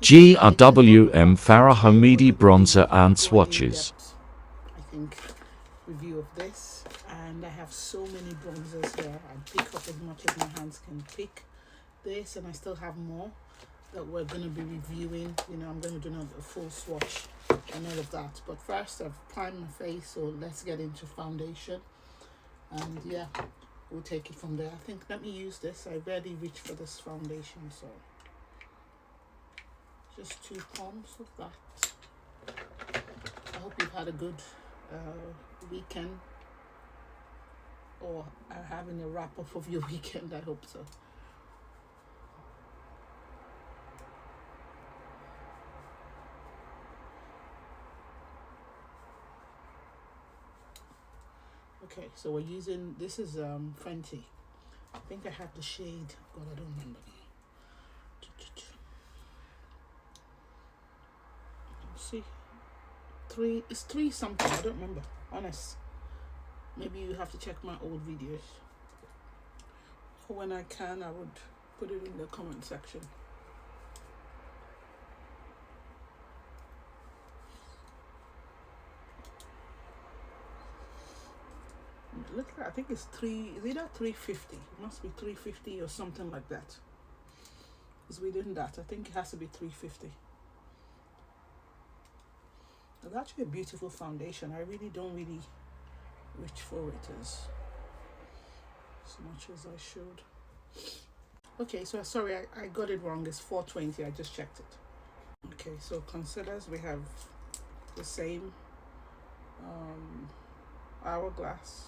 GRWM Fara Homidi Bronzer and Swatches. I think review of this, and I have so many bronzers here. I pick up as much as my hands can pick this, and I still have more that we're going to be reviewing. You know, I'm going to do a full swatch and all of that, but first I've primed my face, so let's get into foundation, and yeah, we'll take it from there. I think, let me use this. I rarely reach for this foundation, so just 2 pumps of that. I hope you've had a good weekend, or are having a wrap up of your weekend. I hope so. Okay, so we're using, this is Fenty. I think I have the shade, God, I don't remember now. See, it's 3 something, I don't remember, honest. Maybe you have to check my old videos. When I can, I would put it in the comment section. Look, I think it's either 350. It must be 350 or something like that. It's within that. I think it has to be 350. It's actually a beautiful foundation. I really don't reach for it as much as I should. Okay, so sorry, I got it wrong. It's 420. I just checked it. Okay, so concealers, we have the same Hourglass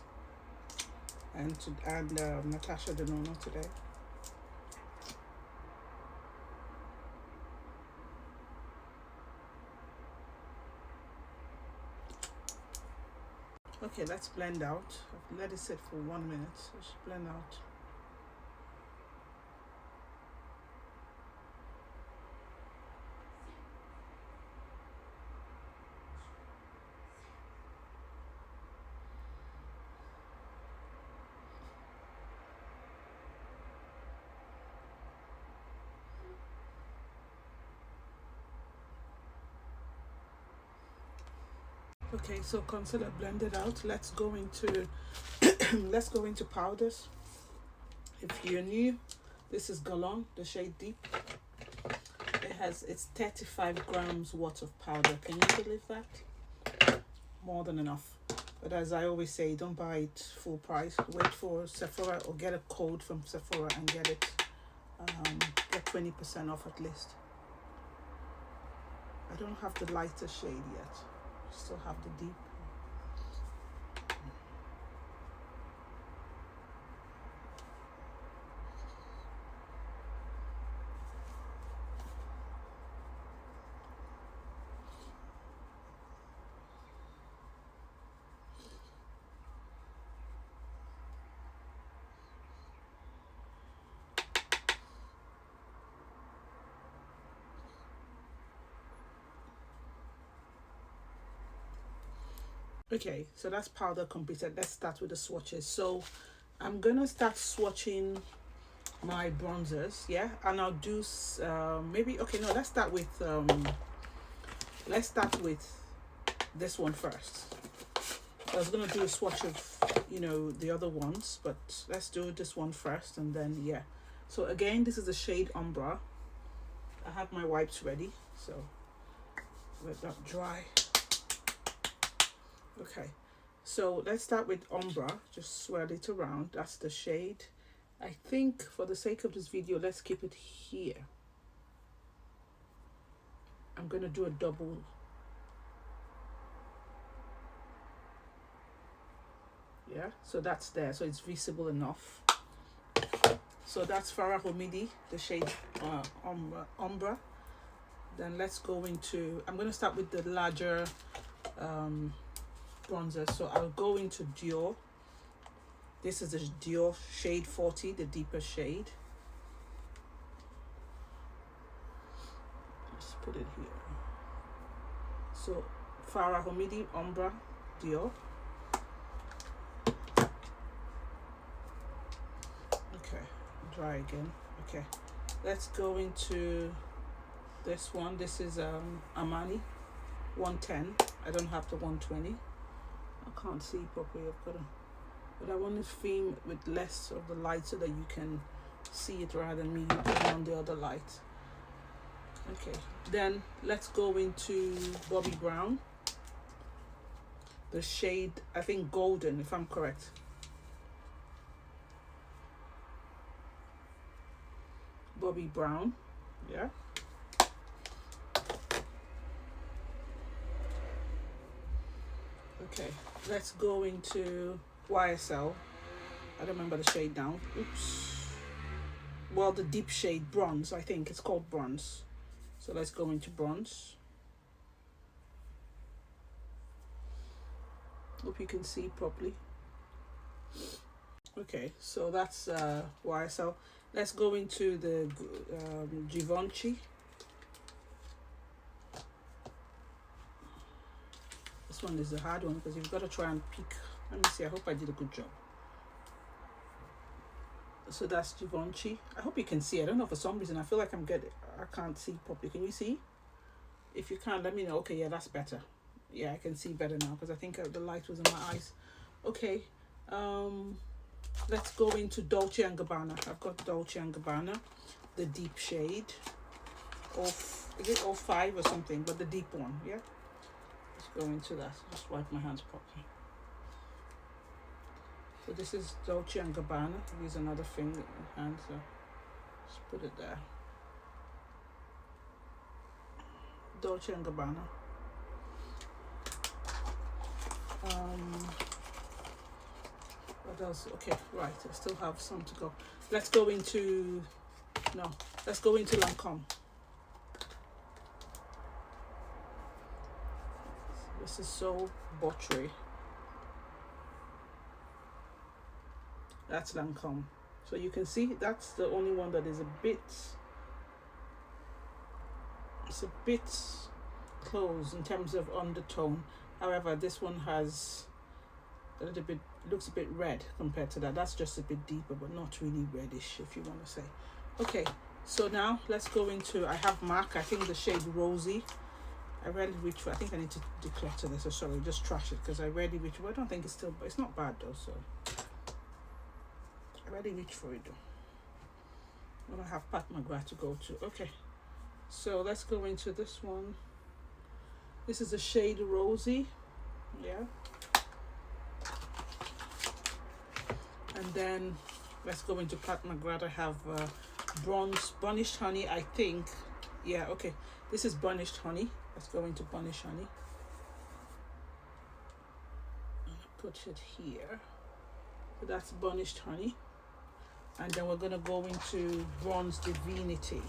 and Natasha Denona today. Okay, let's blend out. I've let it sit for 1 minute. Let's blend out. Okay, so concealer blended out. Let's go into let's go into powders. If you're new, this is Galon, the shade Deep. It's 35 grams worth of powder. Can you believe that? More than enough. But as I always say, don't buy it full price. Wait for Sephora or get a code from Sephora and get it. Get 20% off at least. I don't have the lighter shade yet. Still have the deep. Okay, so that's powder completed. Let's start with the swatches. So I'm gonna start swatching my bronzers, yeah, and I'll do maybe, okay, no, let's start with this one first. I was gonna do a swatch of, you know, the other ones, but let's do this one first, and then yeah. So again, this is the shade Umbra. I have my wipes ready, so let that dry. Okay, so let's start with Umbra. Just swirl it around. That's the shade. I think for the sake of this video, let's keep it here. I'm gonna do a double. Yeah, so that's there, so it's visible enough. So that's Fara Homidi, the shade Umbra. Then let's go into, I'm gonna start with the larger bronzer. So I'll go into Dior. This is the Dior shade 40, the deeper shade. Let's put it here. So Fara Homidi Umbra Dior. Okay, dry again. Okay, let's go into This one, this is Armani 110. I don't have the 120. I can't see properly. I've got to, but I want to film with less of the light so that you can see it rather than me putting on the other light. Okay, then let's go into Bobbi Brown. The shade, I think golden, if I'm correct. Bobbi Brown, yeah. Okay, let's go into YSL. I don't remember the shade now. Oops. Well, the deep shade bronze, I think it's called bronze. So let's go into bronze. Hope you can see properly. Okay, so that's YSL. Let's go into the Givenchy. This one is a hard one because you've got to try and pick. Let me see, I hope I did a good job. So that's Givenchy. I hope you can see. I don't know, for some reason I feel like I can't see properly. Can you see? If you can't, let me know. Okay, yeah, that's better. Yeah, I can see better now because I think the light was in my eyes. Okay, let's go into Dolce & Gabbana. I've got Dolce & Gabbana, the deep shade of, is it 05 or something, but the deep one, yeah. Let's go into that. Just wipe my hands properly. So this is Dolce & Gabbana. Use another finger hand, so just put it there. Dolce & Gabbana. What else? Okay, right, I still have some to go. Let's go into Lancome. This is so buttery. That's Lancome. So you can see that's the only one that is it's a bit close in terms of undertone. However, this one has a little bit, looks a bit red compared to that. That's just a bit deeper, but not really reddish, if you want to say. Okay, so now let's go into, I have MAC, I think the shade Rosy. I rarely reach for, I think I need to declutter this, or sorry, just trash it, because I rarely reach for, I don't think it's still, but it's not bad though, so. I rarely reach for it though. I'm gonna have Pat McGrath to go to. Okay, so let's go into this one. This is the shade Rosy, yeah. And then let's go into Pat McGrath. I have bronze, burnished honey, I think. Yeah, okay. This is burnished honey. Let's go into burnished honey. Put it here. So that's burnished honey. And then we're going to go into Bronze Divinity.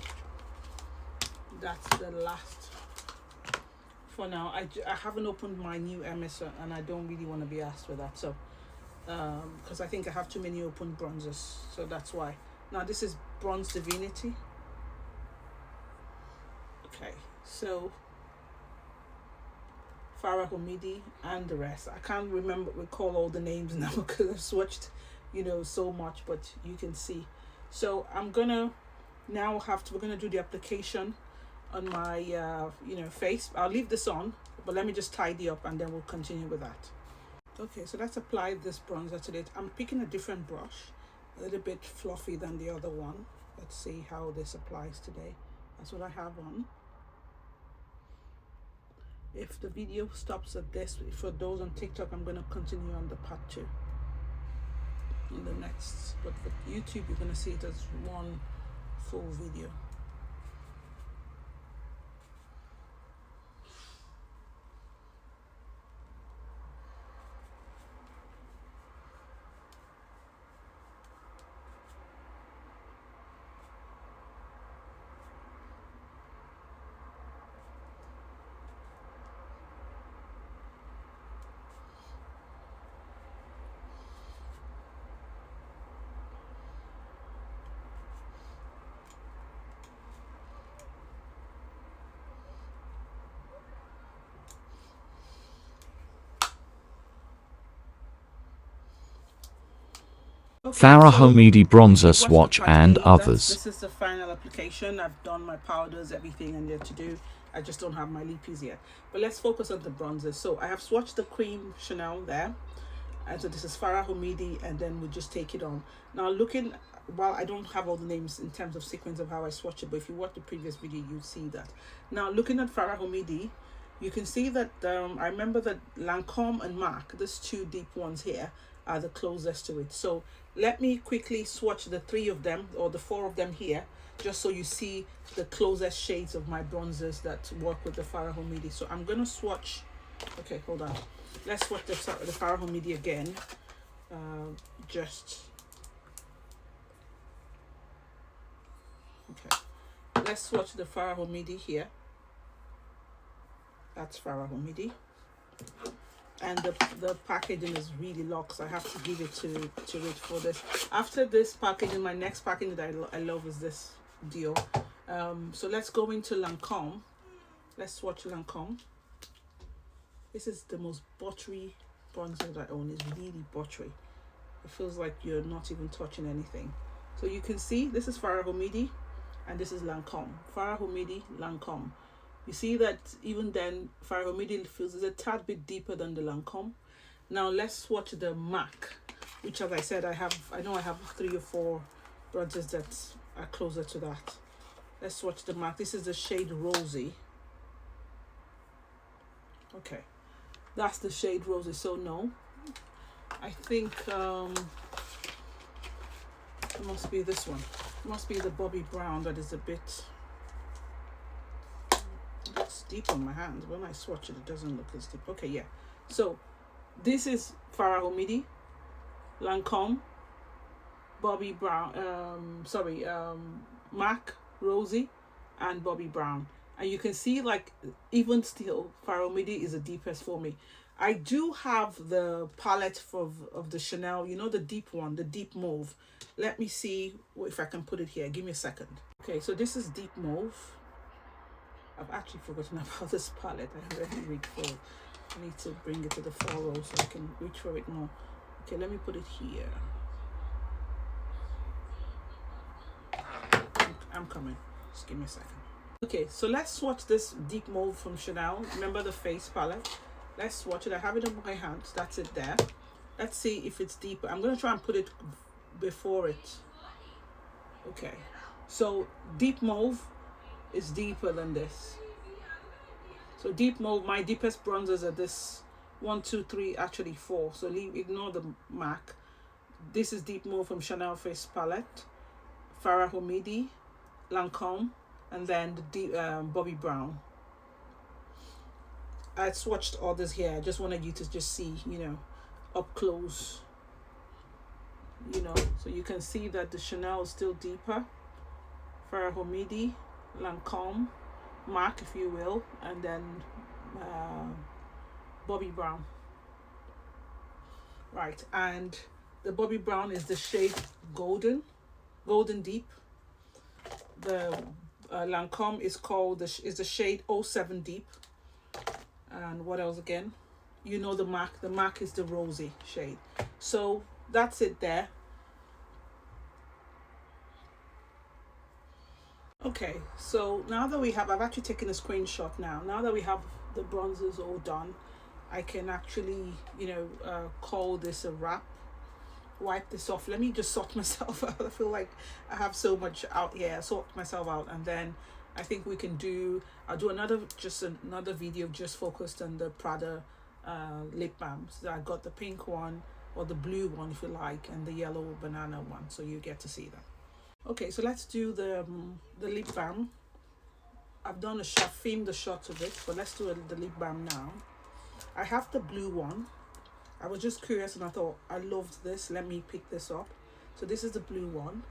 That's the last. For now, I haven't opened my new Emerson, and I don't really want to be asked for that. So, because I think I have too many open bronzes. So that's why. Now, this is Bronze Divinity. Okay, so Fara, Homidi, and the rest. I can't recall all the names now because I've swatched, so much, but you can see. So I'm gonna now we're gonna do the application on my face. I'll leave this on, but let me just tidy up and then we'll continue with that. Okay, so let's apply this bronzer to it. I'm picking a different brush, a little bit fluffy than the other one. Let's see how this applies today. That's what I have on. If the video stops at this, for those on TikTok, I'm going to continue on the part 2 in the next, but for YouTube you're going to see it as one full video. Fara So Homidi bronzer watch the swatch and packaging. others. This is the final application. I've done my powders, everything I'm there to do. I just don't have my lippies yet. But let's focus on the bronzers. So I have swatched the cream Chanel there. And so this is Fara Homidi, and then we'll just take it on. Now looking, while I don't have all the names in terms of sequence of how I swatch it, but if you watch the previous video, you'd see that. Now looking at Fara Homidi, you can see that I remember that Lancome and MAC, these two deep ones here, are the closest to it. So let me quickly swatch the three of them, or the four of them here, just so you see the closest shades of my bronzers that work with the Fara Homidi. So I'm gonna swatch, okay, hold on. Let's swatch the Fara Homidi again. Okay. Let's swatch the Fara Homidi here. That's Fara Homidi. And the packaging is really locked, so I have to give it to it for this. After this packaging, my next packaging that I love is this deal. So let's go into Lancome. Let's swatch Lancome. This is the most buttery bronzer that I own. It's really buttery. It feels like you're not even touching anything. So you can see this is Fara Homidi and this is Lancome. Fara Homidi, Lancome. You see that even then Fara Homidi feels a tad bit deeper than the Lancome. Now let's swatch the MAC, which, as I said, I know I have 3 or 4 bronzers that are closer to that. Let's swatch the MAC. This is the shade Rosy. Okay, that's the shade Rosy. So no, I think it must be this one. It must be the Bobbi Brown that is a bit. It's deep on my hands. When I swatch it, it doesn't look as deep. Okay, yeah. So this is Fara Homidi, Lancome, Bobbi Brown. MAC, Rosy, and Bobbi Brown. And you can see, like, even still, Fara Homidi is the deepest for me. I do have the palette of the Chanel, you know, the deep one, the deep mauve. Let me see if I can put it here. Give me a second. Okay, so this is deep mauve. I've actually forgotten about this palette. I already reached for it. I need to bring it to the far so I can reach for it more. Okay, let me put it here. I'm coming. Just give me a second. Okay, so let's swatch this deep mauve from Chanel. Remember the face palette? Let's swatch it. I have it in my hands. That's it there. Let's see if it's deeper. I'm going to try and put it before it. Okay, so deep mauve is deeper than this. So deep mauve, my deepest bronzers are this 1, 2, 3, actually 4. So ignore the MAC. This is deep mauve from Chanel face palette, Fara Homidi, Lancome, and then the Bobbi Brown. I swatched others here. I just wanted you to just see, you know, up close, you know, so you can see that the Chanel is still deeper. Fara Homidi, Lancome, MAC, if you will, and then Bobbi Brown. Right, and the Bobbi Brown is the shade golden deep. The Lancome is called is the shade 07 deep. And what else again? You know the MAC. The MAC is the rosy shade. So that's it there. Okay, so now that we have, I've actually taken a screenshot now. Now that we have the bronzers all done, I can actually, you know, call this a wrap. Wipe this off. Let me just sort myself out. I feel like I have so much out here. Sort myself out, and then I think we can do. I'll do another video just focused on the Prada lip balms. So I got the pink one or the blue one, if you like, and the yellow banana one. So you get to see that. Okay, so let's do the lip balm. I've done filmed the shots of it, but let's do the lip balm now. I have the blue one. I was just curious and I thought I loved this. Let me pick this up. So this is the blue one.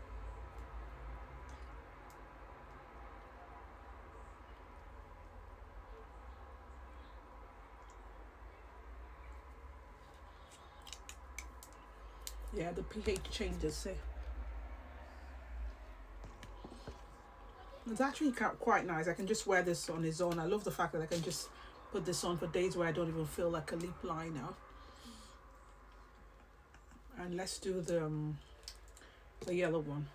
Yeah, the pH changes. See, it's actually quite nice. I can just wear this on its own. I love the fact that I can just put this on for days where I don't even feel like a lip liner. And let's do the the yellow one.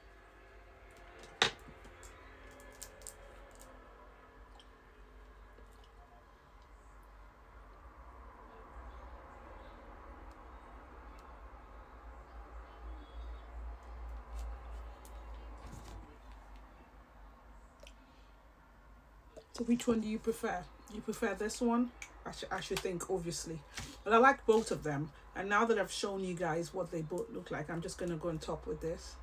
So which one do you prefer? You prefer this one? I should think, obviously. But I like both of them. And now that I've shown you guys what they both look like, I'm just going to go on top with this.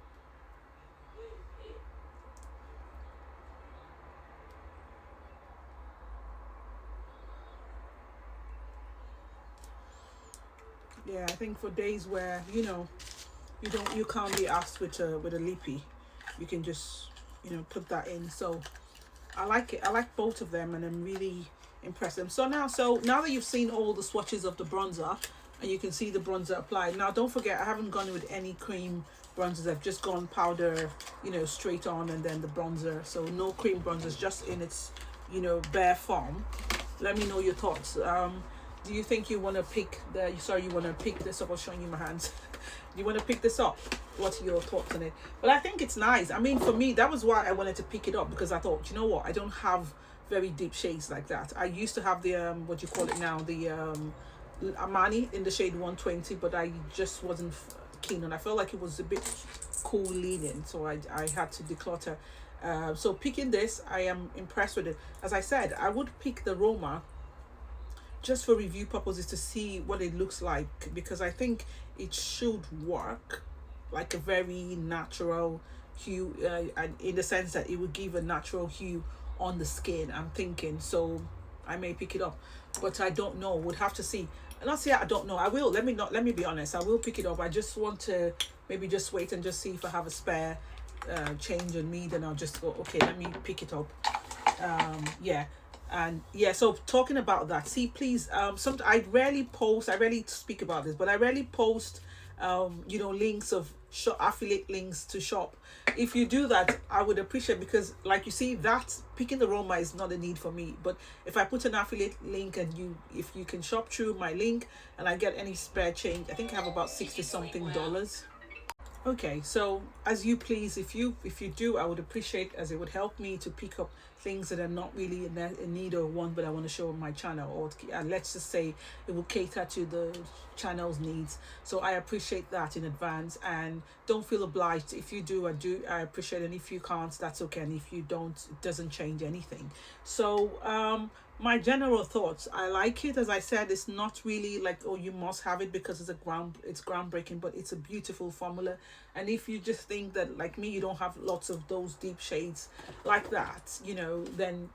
Yeah, I think for days where, you can't be asked with a lippy, you can just, put that in. So I like it. I like both of them, and I'm really impressed them. So now that you've seen all the swatches of the bronzer, and you can see the bronzer applied. Now don't forget, I haven't gone with any cream bronzers. I've just gone powder, straight on, and then the bronzer. So no cream bronzers, just in its, bare form. Let me know your thoughts. Do you think you want to pick you want to pick this up? I'm showing you my hands. Do you want to pick this up? What are your thoughts on it? But I think it's nice. I mean, for me, that was why I wanted to pick it up, because I thought, you know what, I don't have very deep shades like that. I used to have the what you call it now, the Armani in the shade 120, but I just wasn't keen on. I felt like it was a bit cool leaning, so I had to declutter. So picking this, I am impressed with it. As I said, I would pick the Roma just for review purposes to see what it looks like, because I think it should work like a very natural hue, and in the sense that it would give a natural hue on the skin, I'm thinking. So I may pick it up, but I don't know, would have to see. And I'll say I don't know. I will, let me be honest, I will pick it up. I just want to maybe just wait and just see if I have a spare change on me, then I'll just go, okay, let me pick it up. Yeah. And yeah, so talking about that, see, please, I rarely speak about this, but I rarely post links of affiliate links to shop. If you do that, I would appreciate, because like you see, that picking the Roma is not a need for me. But if I put an affiliate link, and if you can shop through my link and I get any spare change, I think I have about 60 something dollars. Okay, so as you please, if you do, I would appreciate, as it would help me to pick up things that are not really in need or want, but I want to show on my channel, or let's just say it will cater to the channel's needs. So I appreciate that in advance, and don't feel obliged. If you do, I appreciate it. And if you can't, that's okay. And if you don't, it doesn't change anything. So my general thoughts, I like it. As I said, it's not really like, oh, you must have it because it's groundbreaking, but it's a beautiful formula. And if you just think that, like me, you don't have lots of those deep shades like that, then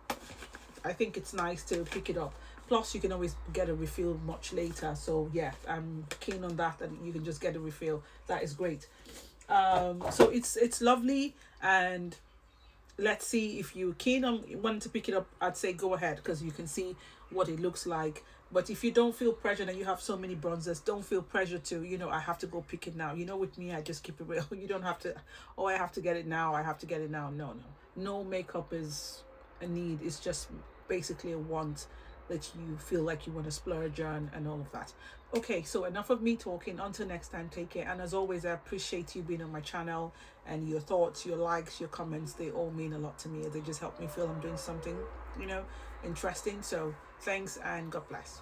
I think it's nice to pick it up. Plus you can always get a refill much later. So yeah, I'm keen on that you can just get a refill. That is great. So it's lovely, and let's see, if you're keen on wanting to pick it up, I'd say go ahead, because you can see what it looks like. But if you don't feel pressured, and you have so many bronzers, don't feel pressure to, I have to go pick it now. With me, I just keep it real. You don't have to, oh, I have to get it now, I have to get it now. No makeup is a need. It's just basically a want that you feel like you want to splurge on, and all of that. Okay, so enough of me talking. Until next time, take care. And as always, I appreciate you being on my channel, and your thoughts, your likes, your comments, they all mean a lot to me. They just help me feel I'm doing something interesting. So thanks, and God bless.